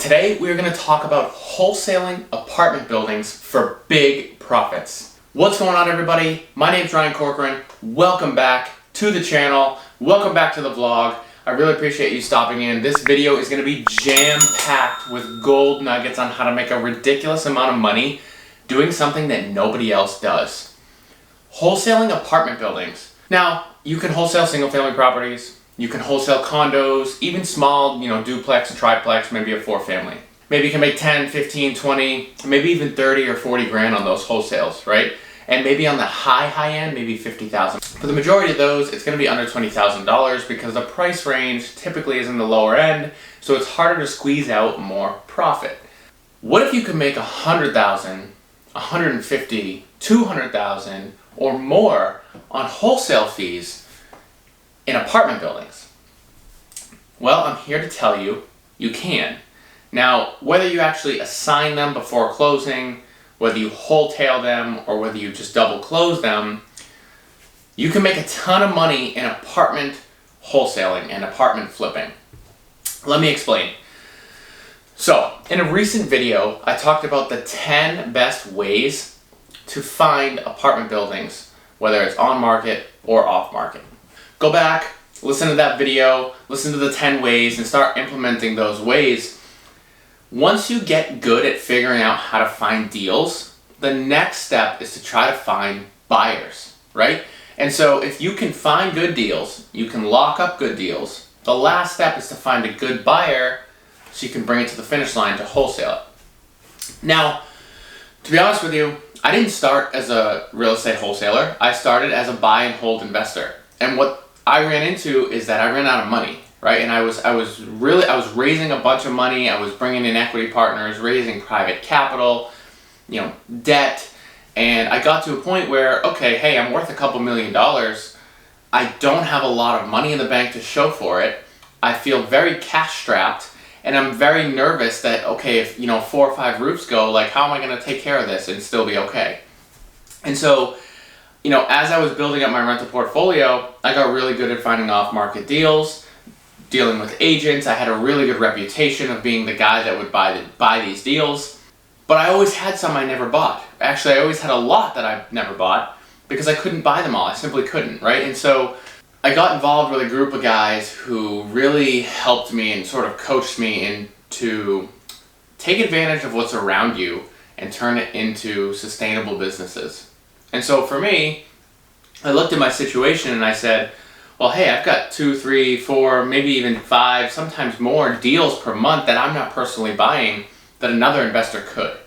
Today we are going to talk about wholesaling apartment buildings for big profits. What's going on, everybody? My name's Ryan Corcoran. Welcome back to the channel. Welcome back to the vlog. I really appreciate you stopping in. This video is going to be jam-packed with gold nuggets on how to make a ridiculous amount of money doing something that nobody else does. Wholesaling apartment buildings. Now, you can wholesale single-family properties. You can wholesale condos, even small, duplex, triplex, maybe a 4-family. Maybe you can make 10, 15, 20, maybe even 30 or 40 grand on those wholesales, right? And maybe on the high end, maybe 50,000. For the majority of those, it's gonna be under $20,000 because the price range typically is in the lower end, so it's harder to squeeze out more profit. What if you could make 100,000, 150, 200,000 or more on wholesale fees in apartment buildings? Well, I'm here to tell you, you can. Now, whether you actually assign them before closing, whether you wholesale them, or whether you just double close them, you can make a ton of money in apartment wholesaling and apartment flipping. Let me explain. So, in a recent video, I talked about the 10 best ways to find apartment buildings, whether it's on market or off market. Go back, listen to that video, listen to the 10 ways, and start implementing those ways. Once you get good at figuring out how to find deals, the next step is to try to find buyers, right? And so if you can find good deals, you can lock up good deals. The last step is to find a good buyer so you can bring it to the finish line to wholesale it. Now, to be honest with you, I didn't start as a real estate wholesaler. I started as a buy and hold investor. And what I ran into is that I ran out of money, right? And I was raising a bunch of money. I was bringing in equity partners, raising private capital, debt. And I got to a point where, okay, hey, I'm worth a couple $1 million. I don't have a lot of money in the bank to show for it. I feel very cash strapped, and I'm very nervous that, okay, if 4 or 5 roofs go, like, how am I going to take care of this and still be okay? And so, as I was building up my rental portfolio, I got really good at finding off-market deals, dealing with agents. I had a really good reputation of being the guy that would buy these deals. But I always had some I never bought. Actually, I always had a lot that I never bought because I couldn't buy them all. I simply couldn't, right? And so I got involved with a group of guys who really helped me and sort of coached me into take advantage of what's around you and turn it into sustainable businesses. And so for me, I looked at my situation and I said, well, hey, I've got 2, 3, 4, maybe even 5, sometimes more deals per month that I'm not personally buying that another investor could.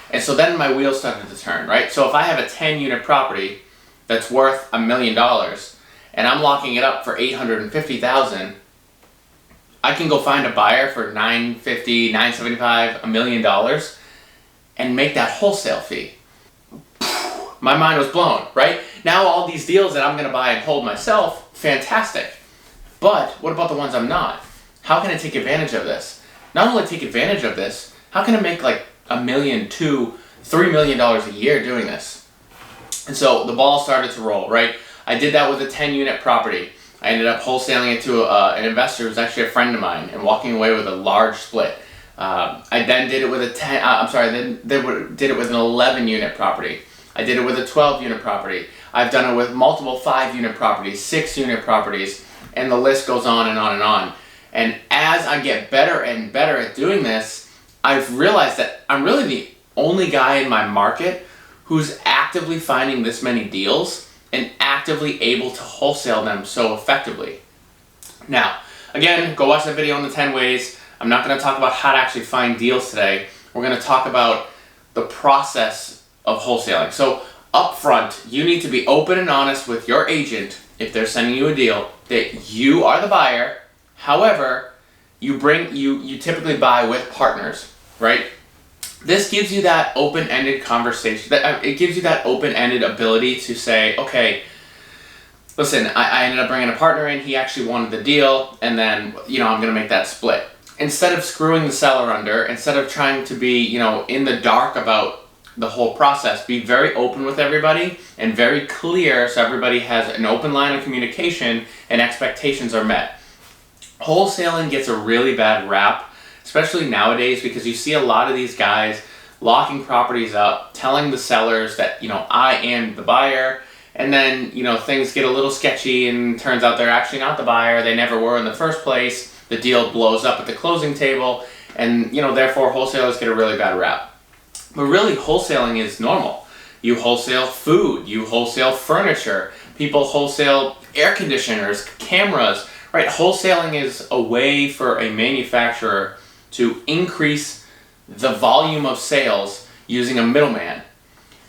And so then my wheels started to turn, right? So if I have a 10-unit property that's worth $1 million and I'm locking it up for $850,000, I can go find a buyer for $950,000, $975,000, $1 million and make that wholesale fee. My mind was blown, right? Now all these deals that I'm going to buy and hold myself, fantastic. But what about the ones I'm not? How can I take advantage of this? Not only take advantage of this, how can I make like $1 million, $2 million, $3 million a year doing this? And so the ball started to roll, right? I did that with a 10-unit property. I ended up wholesaling it to an investor who was actually a friend of mine and walking away with a large split. I then did it with did it with an 11-unit property. I did it with a 12-unit property. I've done it with multiple 5-unit properties, 6-unit properties, and the list goes on and on and on. And as I get better and better at doing this, I've realized that I'm really the only guy in my market who's actively finding this many deals and actively able to wholesale them so effectively. Now, again, go watch that video on the 10 ways. I'm not going to talk about how to actually find deals today. We're going to talk about the process of wholesaling. So up front, you need to be open and honest with your agent if they're sending you a deal that you are the buyer. However, you typically buy with partners, right? This gives you that open-ended conversation. It gives you that open-ended ability to say, okay, listen, I ended up bringing a partner in. He actually wanted the deal, and then I'm going to make that split. Instead of screwing the seller under, instead of trying to be in the dark about the whole process, be very open with everybody and very clear so everybody has an open line of communication and expectations are met. Wholesaling gets a really bad rap, especially nowadays, because you see a lot of these guys locking properties up, telling the sellers that, I am the buyer, and then, things get a little sketchy and turns out they're actually not the buyer, they never were in the first place, the deal blows up at the closing table, and, therefore wholesalers get a really bad rap. But really, wholesaling is normal. You wholesale food, you wholesale furniture, people wholesale air conditioners, cameras, right? Wholesaling is a way for a manufacturer to increase the volume of sales using a middleman.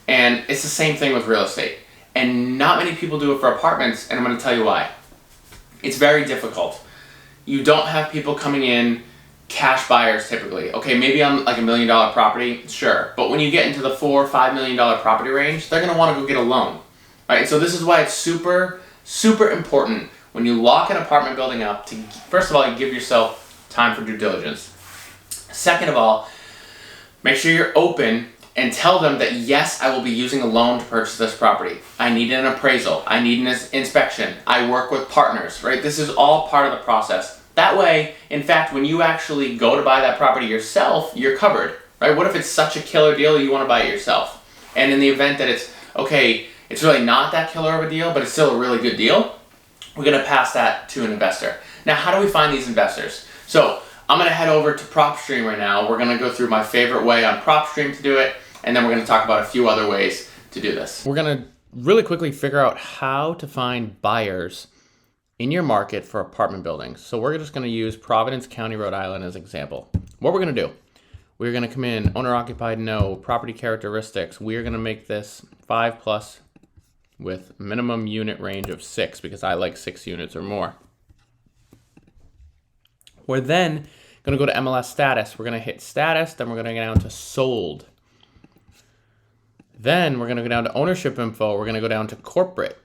And it's the same thing with real estate. And not many people do it for apartments, and I'm going to tell you why. It's very difficult. You don't have people coming in, cash buyers typically. Okay, maybe on like $1 million property, sure. But when you get into the $4 or $5 million property range, they're going to want to go get a loan. Right? So this is why it's super, super important when you lock an apartment building up to, first of all, you give yourself time for due diligence. Second of all, make sure you're open and tell them that, yes, I will be using a loan to purchase this property. I need an appraisal. I need an inspection. I work with partners, right? This is all part of the process. That way, in fact, when you actually go to buy that property yourself, you're covered, right? What if it's such a killer deal you want to buy it yourself? And in the event that it's, okay, it's really not that killer of a deal, but it's still a really good deal, we're going to pass that to an investor. Now, how do we find these investors? So I'm going to head over to PropStream right now. We're going to go through my favorite way on PropStream to do it, and then we're going to talk about a few other ways to do this. We're going to really quickly figure out how to find buyers in your market for apartment buildings. So we're just going to use Providence County, Rhode Island as an example. What we're going to do, we're going to come in, owner occupied, no, property characteristics. We're going to make this 5+ with minimum unit range of 6 because I like 6 units or more. We're then going to go to MLS status. We're going to hit status, then we're going to go down to sold. Then we're going to go down to ownership info. We're going to go down to corporate.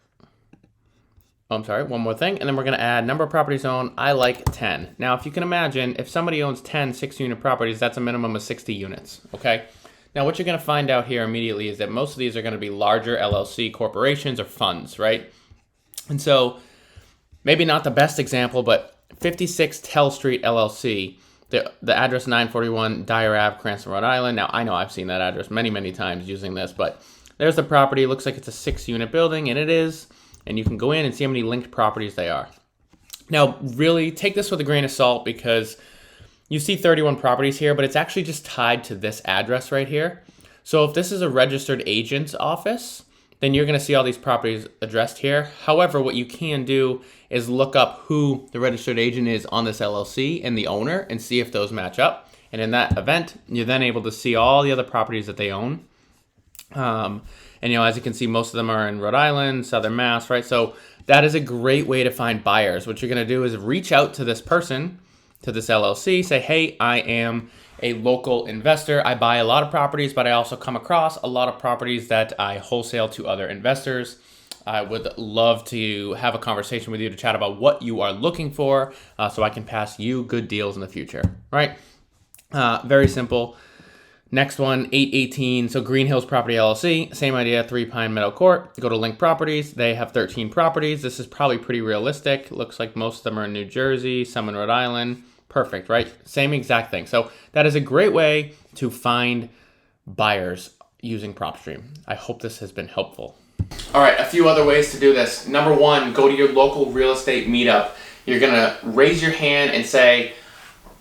Oh, I'm sorry, one more thing. And then we're going to add number of properties owned. I like 10. Now, if you can imagine, if somebody owns 10 6-unit properties, that's a minimum of 60 units, okay? Now, what you're going to find out here immediately is that most of these are going to be larger LLC corporations or funds, right? And so maybe not the best example, but 56 Tell Street LLC, the address 941 Dyer Ave, Cranston, Rhode Island. Now, I know I've seen that address many, many times using this, but there's the property. It looks like it's a 6-unit building, and it is. And you can go in and see how many linked properties they are. Now, really, take this with a grain of salt because you see 31 properties here, but it's actually just tied to this address right here. So if this is a registered agent's office, then you're going to see all these properties addressed here. However, what you can do is look up who the registered agent is on this LLC and the owner and see if those match up. And in that event, you're then able to see all the other properties that they own. And, as you can see, most of them are in Rhode Island, Southern Mass, right? So that is a great way to find buyers. What you're going to do is reach out to this person, to this LLC, say, hey, I am a local investor. I buy a lot of properties, but I also come across a lot of properties that I wholesale to other investors. I would love to have a conversation with you to chat about what you are looking for so I can pass you good deals in the future, right? Very simple. Next one, 818, so Green Hills Property LLC, same idea, 3 Pine Meadow Court. Go to Link Properties. They have 13 properties. This is probably pretty realistic. Looks like most of them are in New Jersey, some in Rhode Island. Perfect, right? Same exact thing. So that is a great way to find buyers using PropStream. I hope this has been helpful. All right, a few other ways to do this. Number one, go to your local real estate meetup. You're gonna raise your hand and say,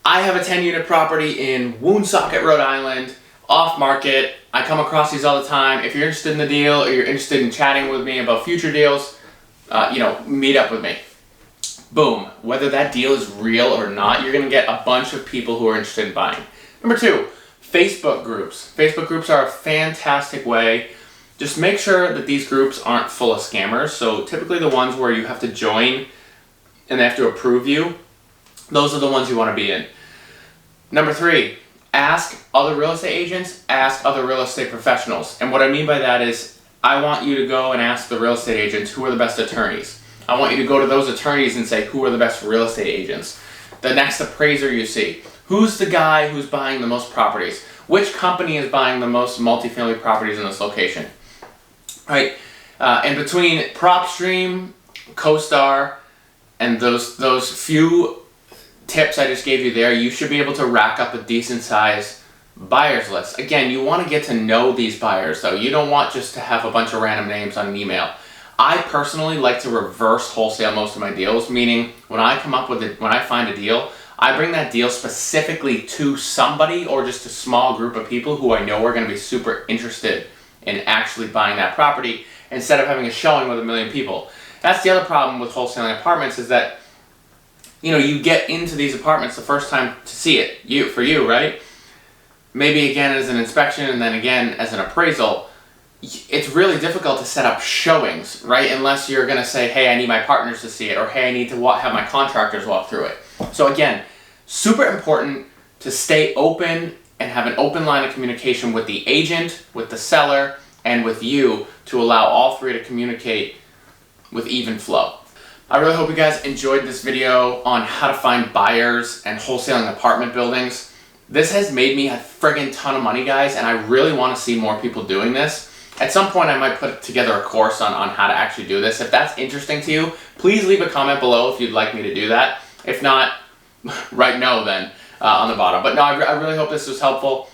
I have a 10-unit property in Woonsocket, Rhode Island, off market. I come across these all the time. If you're interested in the deal or you're interested in chatting with me about future deals, meet up with me. Boom. Whether that deal is real or not, you're gonna get a bunch of people who are interested in buying. Number two, Facebook groups. Facebook groups are a fantastic way. Just make sure that these groups aren't full of scammers. So typically the ones where you have to join and they have to approve you, those are the ones you want to be in. Number three, ask other real estate agents, ask other real estate professionals. And what I mean by that is I want you to go and ask the real estate agents who are the best attorneys. I want you to go to those attorneys and say who are the best real estate agents. The next appraiser you see. Who's the guy who's buying the most properties? Which company is buying the most multifamily properties in this location? Right? And between PropStream, CoStar, and those few tips I just gave you there, you should be able to rack up a decent size buyers list. Again, you want to get to know these buyers though. You don't want just to have a bunch of random names on an email. I personally like to reverse wholesale most of my deals, meaning when I find a deal, I bring that deal specifically to somebody or just a small group of people who I know are going to be super interested in actually buying that property instead of having a showing with a million people. That's the other problem with wholesaling apartments, is that you get into these apartments the first time to see it, for you, right? Maybe again as an inspection and then again as an appraisal. It's really difficult to set up showings, right? Unless you're going to say, hey, I need my partners to see it, or hey, I need to have my contractors walk through it. So again, super important to stay open and have an open line of communication with the agent, with the seller, and with you to allow all three to communicate with even flow. I really hope you guys enjoyed this video on how to find buyers and wholesaling apartment buildings. This has made me a friggin' ton of money, guys, and I really want to see more people doing this. At some point, I might put together a course on how to actually do this. If that's interesting to you, please leave a comment below if you'd like me to do that. If not, write no then on the bottom. But no, I really hope this was helpful.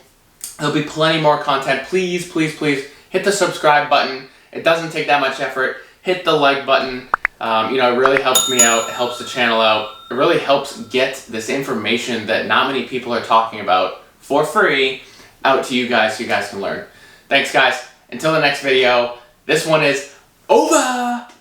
There'll be plenty more content. Please, please, please hit the subscribe button. It doesn't take that much effort. Hit the like button. It really helps me out. It helps the channel out. It really helps get this information that not many people are talking about for free out to you guys so you guys can learn. Thanks, guys. Until the next video, this one is over!